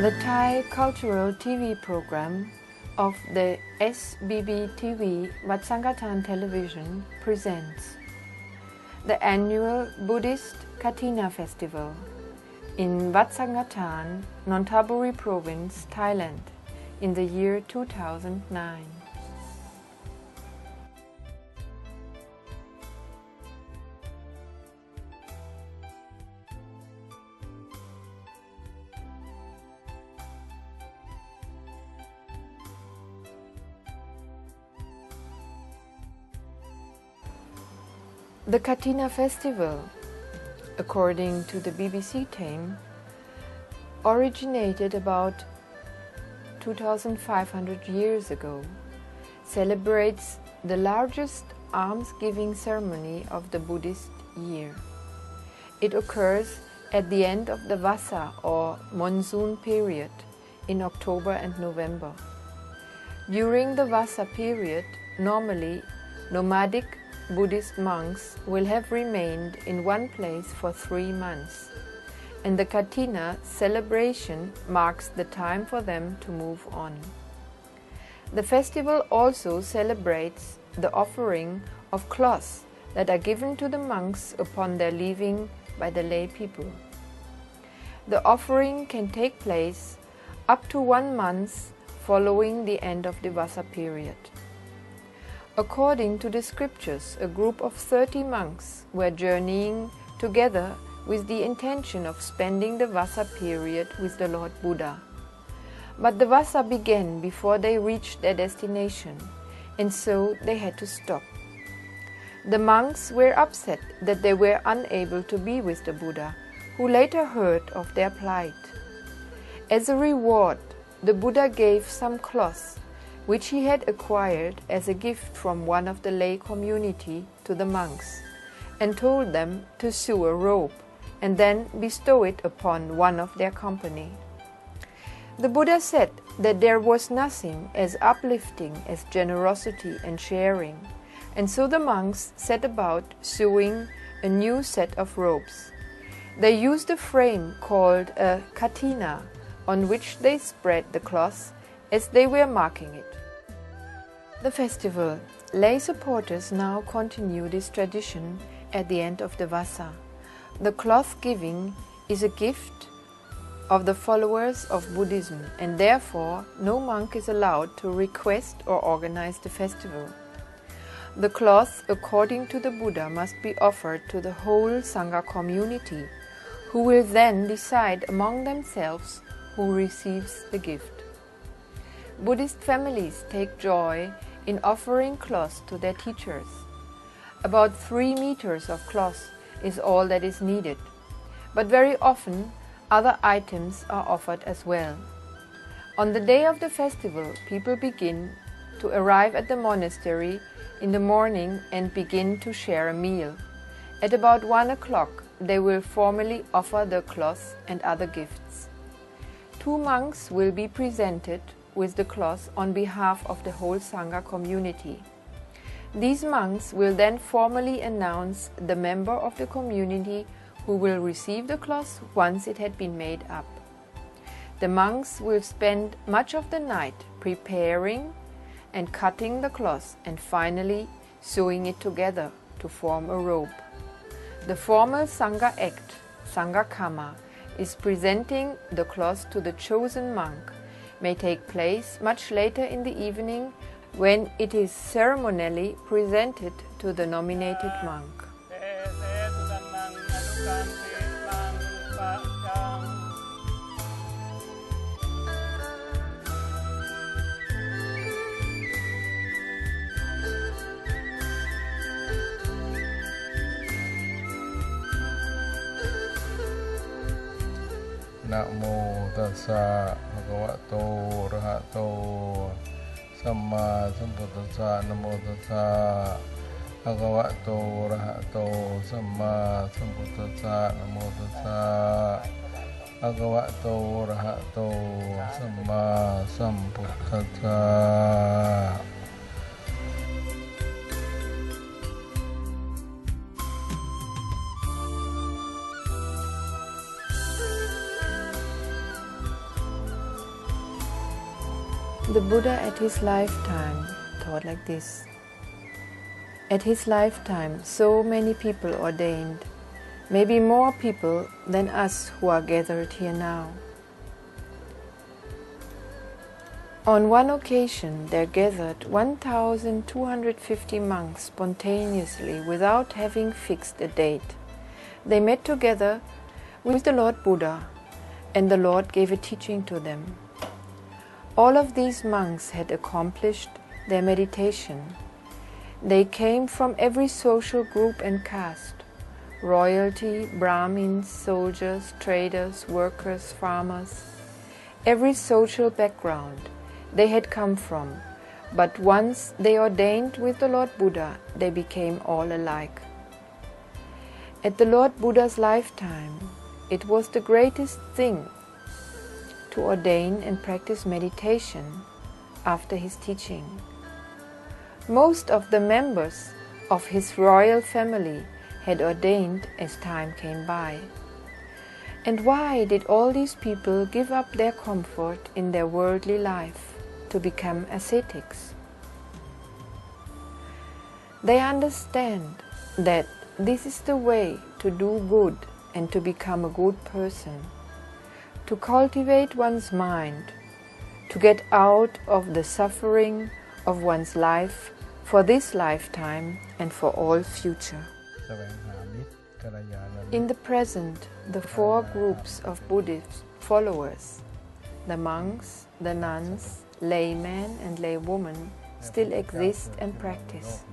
The Thai cultural TV program of the SBBTV Wat Sangathan Television presents the annual Buddhist Kathina Festival in Wat Sangathan, Nonthaburi Province, Thailand in the year 2009. The Kathina Festival, according to the BBC theme, originated about 2,500 years ago, celebrates the largest alms-giving ceremony of the Buddhist year. It occurs at the end of the Vasa or monsoon period in October and November. During the Vasa period, normally nomadic Buddhist monks will have remained in one place for 3 months, and the Kathina celebration marks the time for them to move on. The festival also celebrates the offering of cloths that are given to the monks upon their leaving by the lay people. The offering can take place up to 1 month following the end of the Vasa period. According to the scriptures, a group of 30 monks were journeying together with the intention of spending the Vasa period with the Lord Buddha. But the Vasa began before they reached their destination, and so they had to stop. The monks were upset that they were unable to be with the Buddha, who later heard of their plight. As a reward, the Buddha gave some cloths which he had acquired as a gift from one of the lay community to the monks, and told them to sew a robe and then bestow it upon one of their company. The Buddha said that there was nothing as uplifting as generosity and sharing, and so the monks set about sewing a new set of robes. They used a frame called a kathina, on which they spread the cloth as they were marking it. The festival, lay supporters now continue this tradition at the end of the Vasa. The cloth giving is a gift of the followers of Buddhism, and therefore no monk is allowed to request or organize the festival. The cloth, according to the Buddha, must be offered to the whole Sangha community, who will then decide among themselves who receives the gift. Buddhist families take joy in offering cloths to their teachers. About 3 meters of cloth is all that is needed, but very often other items are offered as well. On the day of the festival, people begin to arrive at the monastery in the morning and begin to share a meal. At about 1 o'clock, they will formally offer the cloth and other gifts. 2 monks will be presented with the cloth on behalf of the whole Sangha community. These monks will then formally announce the member of the community who will receive the cloth once it had been made up. The monks will spend much of the night preparing and cutting the cloth and finally sewing it together to form a robe. The formal Sangha act, Sangha Karma, is presenting the cloth to the chosen monk, may take place much later in the evening when it is ceremonially presented to the nominated monk. Namo tassa bhagavato arahato samma sambuddhassa. Namo tassa bhagavato arahato samma sambuddhassa. Namo tassa bhagavato arahato samma sambuddhassa. The Buddha at his lifetime taught like this. At his lifetime, so many people ordained, maybe more people than us who are gathered here now. On one occasion, there gathered 1,250 monks spontaneously without having fixed a date. They met together with the Lord Buddha, and the Lord gave a teaching to them. All of these monks had accomplished their meditation. They came from every social group and caste: royalty, Brahmins, soldiers, traders, workers, farmers. Every social background they had come from, but once they ordained with the Lord Buddha, they became all alike. At the Lord Buddha's lifetime, it was the greatest thing to ordain and practice meditation after his teaching. Most of the members of his royal family had ordained as time came by. And why did all these people give up their comfort in their worldly life to become ascetics? They understand that this is the way to do good and to become a good person, to cultivate one's mind, to get out of the suffering of one's life for this lifetime and for all future. In the present, the four groups of Buddhist followers, the monks, the nuns, laymen and laywomen, still exist and practice.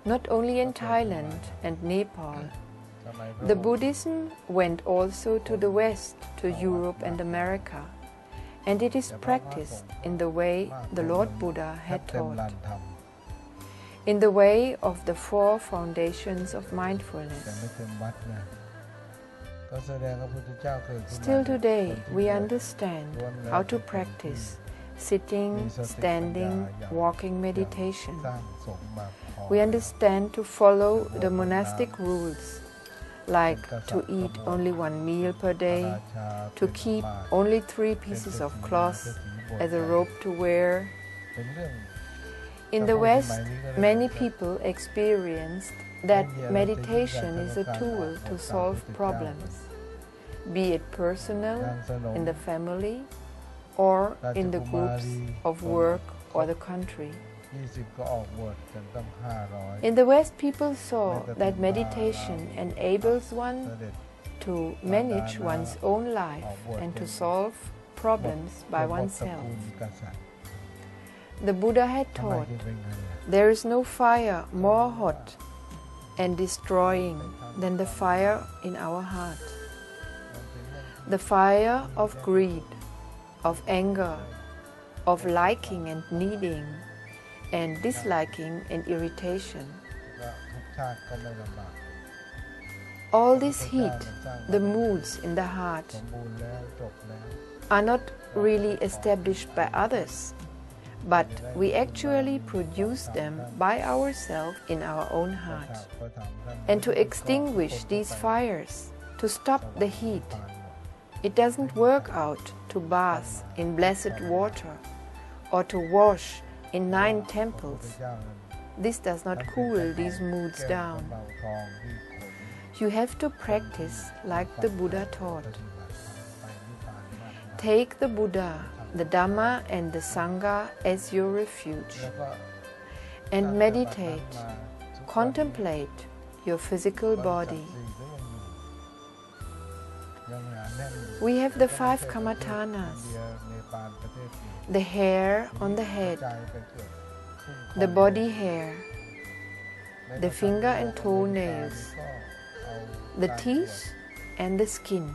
Not only in Thailand and Nepal, the Buddhism went also to the West, to Europe and America, and it is practiced in the way the Lord Buddha had taught, in the way of the four foundations of mindfulness. Still today, we understand how to practice sitting, standing, walking meditation. We understand to follow the monastic rules, like to eat only one meal per day, to keep only 3 pieces of cloth as a robe to wear. In the West, many people experienced that meditation is a tool to solve problems, be it personal, in the family, or in the groups of work or the country. In the West, people saw that meditation enables one to manage one's own life and to solve problems by oneself. The Buddha had taught, there is no fire more hot and destroying than the fire in our heart. The fire of greed, of anger, of liking and needing, and disliking and irritation. All this heat, the moods in the heart, are not really established by others, but we actually produce them by ourselves in our own heart. And to extinguish these fires, to stop the heat, it doesn't work out to bath in blessed water or to wash in 9 temples. This does not cool these moods down. You have to practice like the Buddha taught. Take the Buddha, the Dhamma and the Sangha as your refuge, and meditate, contemplate your physical body. We have the 5 kamatanas: the hair on the head, the body hair, the finger and toenails, the teeth and the skin.